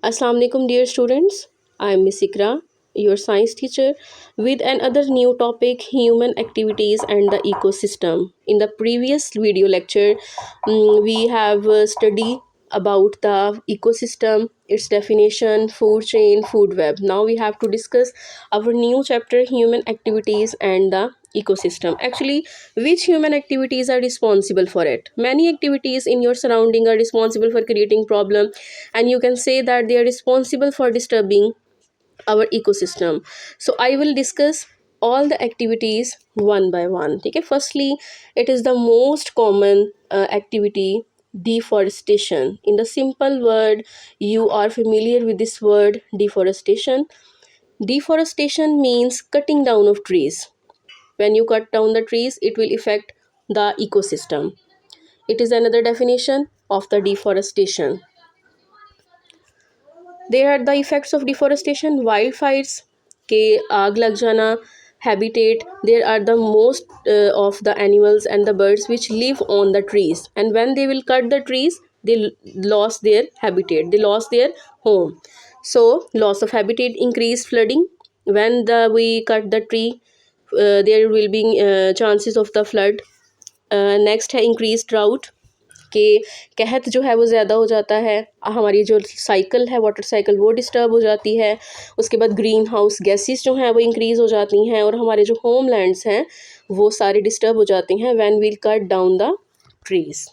Assalamu alaikum, dear students. I am Miss Ikra, your science teacher, with another new topic, human activities and the ecosystem. In the previous video lecture, we have studied about the ecosystem, its definition, food chain, food web. Now we have to discuss our new chapter, human activities and the ecosystem. Actually, which human activities are responsible for it? Many activities in your surrounding are responsible for creating problem, and you can say that they are responsible for disturbing our ecosystem. So I will discuss all the activities one by one. Okay, firstly, it is the most common activity, deforestation. In the simple word, you are familiar with this word, deforestation. Deforestation means cutting down of trees. When you cut down the trees, it will affect the ecosystem. It is another definition of the deforestation. There are the effects of deforestation, wildfires के आग लग जाना, habitat. There are the most of the animals and the birds which live on the trees, and when they will cut the trees, they lost their habitat, they lost their home. So loss of habitat, increased flooding. When we cut the tree, there will be chances of the flood. Next है increase drought कि कहत जो है वो ज़्यादा हो जाता है, हमारी जो साइकिल है वाटर साइकिल वो डिस्टर्ब हो जाती है. उसके बाद ग्रीन हाउस गैसेस जो हैं वो इंक्रीज़ हो जाती हैं, और हमारे जो होम लैंड्स हैं वो सारे डिस्टर्ब हो जाते हैं when we'll cut down the trees.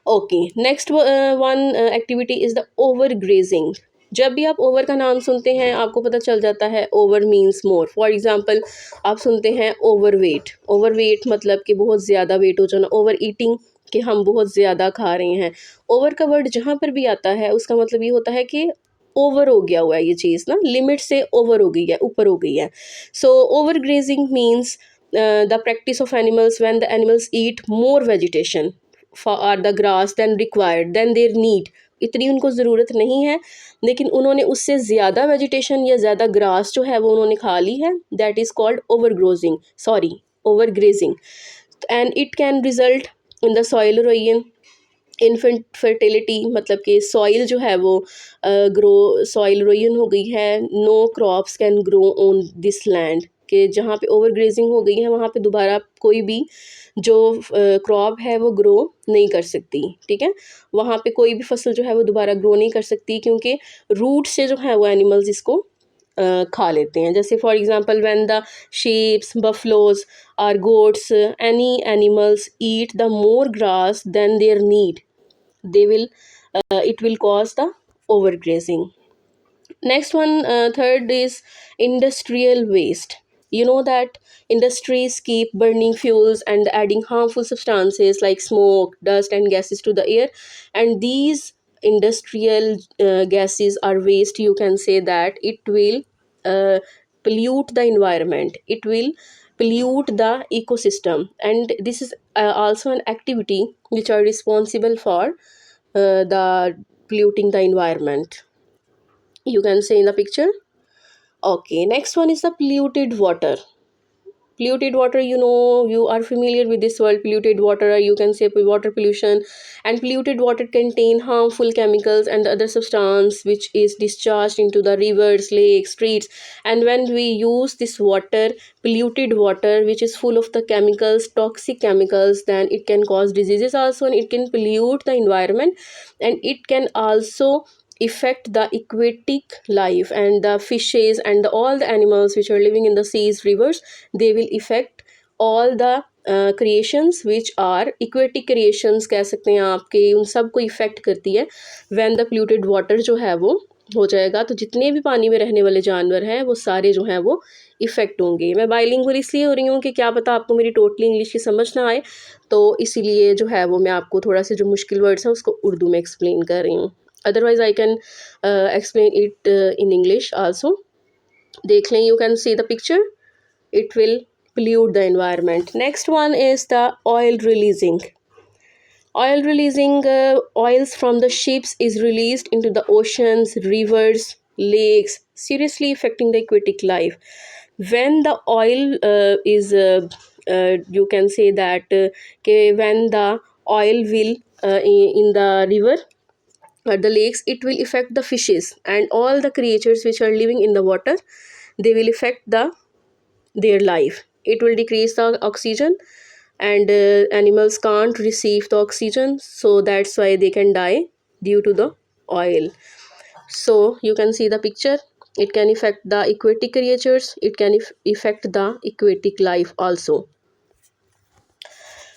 Okay, next one activity is the overgrazing. जब भी आप ओवर का नाम सुनते हैं आपको पता चल जाता है over means more. For example, आप सुनते हैं ओवर वेट. ओवर वेट मतलब कि बहुत ज़्यादा वेट हो जाना. ओवर ईटिंग कि हम बहुत ज़्यादा खा रहे हैं. ओवर का वर्ड जहाँ पर भी आता है उसका मतलब ये होता है कि ओवर हो गया हुआ है ये चीज़ ना, लिमिट से ओवर हो गई है, ऊपर हो गई है. So overgrazing means the practice of animals when the animals eat more vegetation for the grass than required than their need. इतनी उनको ज़रूरत नहीं है, लेकिन उन्होंने उससे ज़्यादा वेजिटेशन या ज़्यादा ग्रास जो है वो उन्होंने खा ली है. That is called over grazing, sorry over grazing. And it can result in the soil erosion, infant fertility, मतलब कि सॉइल जो है वो ग्रो सॉइल इरोजन हो गई है. No crops can grow on this land, कि जहाँ पे ओवर ग्रेजिंग हो गई है वहाँ पे दोबारा कोई भी जो क्रॉप है वो ग्रो नहीं कर सकती. ठीक है, वहाँ पे कोई भी फसल जो है वो दोबारा ग्रो नहीं कर सकती, क्योंकि रूट से जो है वो एनिमल्स इसको खा लेते हैं. जैसे for example, when the sheeps, buffaloes और goats, any animals eat the more grass than their need, they will it will cause the overgrazing. Next one, third is industrial waste. You know that industries keep burning fuels and adding harmful substances like smoke, dust and gases to the air, and these industrial gases are waste. You can say that it will uh, pollute the environment, it will pollute the ecosystem, and this is also an activity which are responsible for the polluting the environment. You can say in the picture. Okay, next one is the polluted water. Polluted water, you know, you are familiar with this word, polluted water, or you can say water pollution. And polluted water contain harmful chemicals and other substance which is discharged into the rivers, lakes, streets. And when we use this water, polluted water which is full of the chemicals, toxic chemicals, then it can cause diseases also, and it can pollute the environment, and it can also affect the aquatic life and the fishes and all the animals which are living in the seas, rivers. They will affect all the creations which are aquatic creations कह सकते हैं आपके, उन सब को effect करती है. When the polluted water जो है वो हो जाएगा तो जितने भी पानी में रहने वाले जानवर हैं वो सारे जो हैं वो इफ़ेक्ट होंगे. मैं बाइलिंगुअल इसलिए हो रही हूँ कि क्या पता आपको मेरी टोटली इंग्लिश की समझ ना आए, तो इसीलिए जो है वो मैं आपको थोड़ा से जो मुश्किल वर्ड्स हैं उसको उर्दू में एक्सप्लेन कर रही हूँ. Otherwise I can explain it in English also. देख लें, you can see the picture. It will pollute the environment. Next one is the oil releasing. Oil releasing, oils from the ships is released into the oceans, rivers, lakes, seriously affecting the aquatic life. When the oil is you can say that when the oil will in the river, at the lakes, it will affect the fishes and all the creatures which are living in the water. They will affect their life. It will decrease the oxygen, and animals can't receive the oxygen, so that's why they can die due to the oil. So you can see the picture. It can affect the aquatic creatures, it can affect the aquatic life also.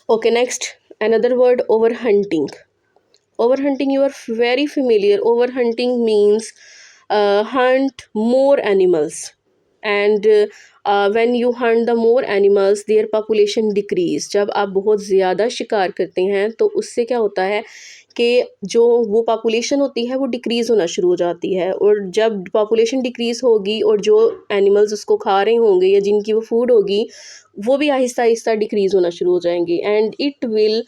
Okay, next, another word, overhunting. Overhunting, you are very familiar. Overhunting means hunt more animals, and when you hunt the more animals, their population decrease. जब आप बहुत ज़्यादा शिकार करते हैं तो उससे क्या होता है कि जो वो पॉपुलेशन होती है वो डिक्रीज़ होना शुरू हो जाती है, और जब पॉपुलेशन डिक्रीज़ होगी और जो एनिमल्स उसको खा रहे होंगे या जिनकी वो फूड होगी वो भी आहिस्ता आहिस्ता डिक्रीज़ होना शुरू हो जाएंगी, and it will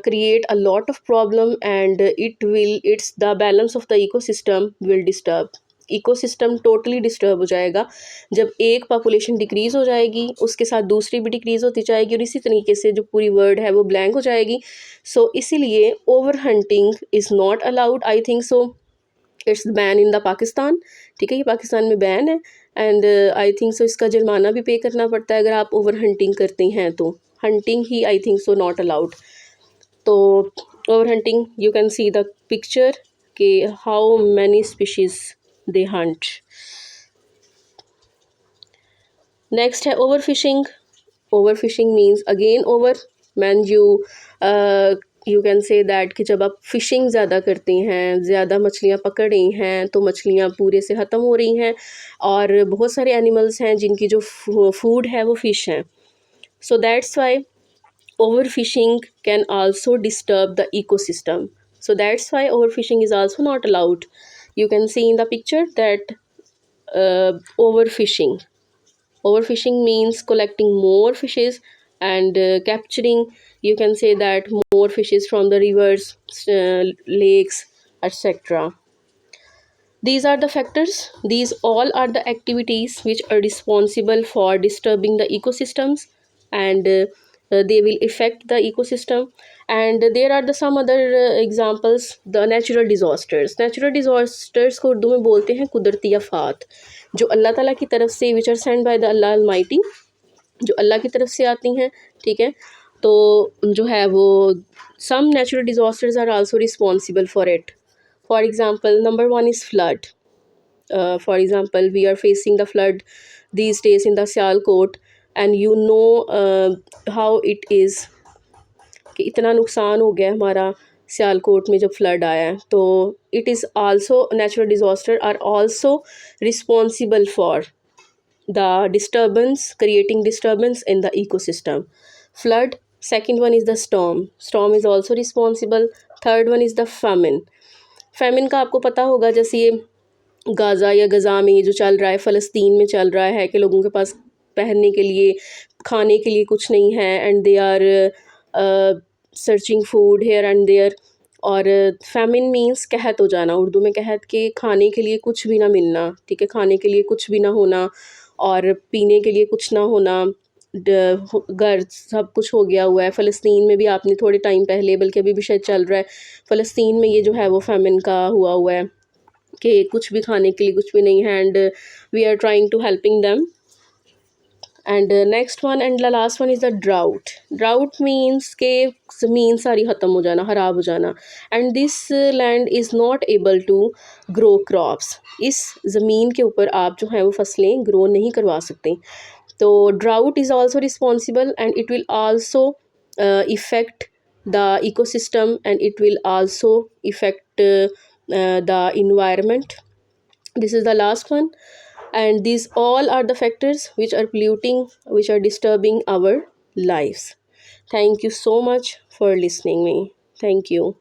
create a lot of problem, and it's the balance of the ecosystem will disturb. Ecosystem totally disturb हो जाएगा जब एक पॉपुलेशन डिक्रीज़ हो जाएगी, उसके साथ दूसरी भी डिक्रीज़ होती जाएगी, और इसी तरीके से जो पूरी वर्ड है वो ब्लैंक हो जाएगी. सो इसीलिए over hunting is not allowed, I think so. It's ban in the Pakistan. ठीक है, ये पाकिस्तान में बैन है, एंड आई थिंक सो इसका जुर्माना भी पे करना पड़ता है अगर आप ओवर हंटिंग करते हैं तो. हंटिंग ही I think so not allowed. तो over hunting, you can see the picture कि how many species they hunt. Next है over fishing. Over fishing means again over. Man you can say that कि जब आप fishing ज़्यादा करते हैं, ज़्यादा मछलियाँ पकड़ रही हैं तो मछलियाँ पूरे से ख़त्म हो रही हैं, और बहुत सारे एनिमल्स हैं जिनकी जो फूड है वो फ़िश हैं. So that's why overfishing can also disturb the ecosystem. So that's why overfishing is also not allowed. You can see in the picture that overfishing. Overfishing means collecting more fishes and capturing, you can say that, more fishes from the rivers, lakes, etc. These are the factors, these all are the activities which are responsible for disturbing the ecosystems, and they will affect the ecosystem. And there are the some other examples, the natural disasters. Natural disasters को उर्दू में बोलते हैं कुदरती आफात, जो अल्लाह ताला की तरफ से, which are sent by the Allah Almighty, जो अल्लाह की तरफ से आती हैं. ठीक है, तो जो है वो some natural disasters are also responsible for it. For example, number one is flood. For example, we are facing the flood these days in the Sialkot, and you know how it is कि इतना नुकसान हो गया हमारा सियालकोट में जब flood आया है. तो it is also, natural disaster are also responsible for the disturbance, creating disturbance in the ecosystem. Flood. Second one is the storm. Storm is also responsible. Third one is the famine. famine का आपको पता होगा, जैसे ये Gaza या गज़ा में ये जो चल रहा है, फ़लस्तीन में चल रहा है कि लोगों के पास पहनने के लिए, खाने के लिए कुछ नहीं है, and they are searching food here and there. और फैमिन मीन्स कहत हो जाना, उर्दू में कहत के खाने के लिए कुछ भी ना मिलना. ठीक है, खाने के लिए कुछ भी ना होना और पीने के लिए कुछ ना होना. घर सब कुछ हो गया हुआ है. फ़लस्तीन में भी आपने थोड़े टाइम पहले, बल्कि अभी भी शायद चल रहा है, फ़लस्तीन में ये जो है वो फैमिन का हुआ हुआ है कि कुछ भी खाने के लिए कुछ भी नहीं है, and we are trying to helping them. And next one and the last one is the drought. Drought means के ज़मीन सारी ख़त्म हो जाना, ख़राब हो जाना, and this land is not able to grow crops. इस ज़मीन के ऊपर आप जो है वो फसलें ग्रो नहीं करवा सकते. तो drought is also responsible, and it will also effect the ecosystem, and it will also affect the environment. This is the last one, and these all are the factors which are polluting, which are disturbing our lives. Thank you so much for listening me. Thank you.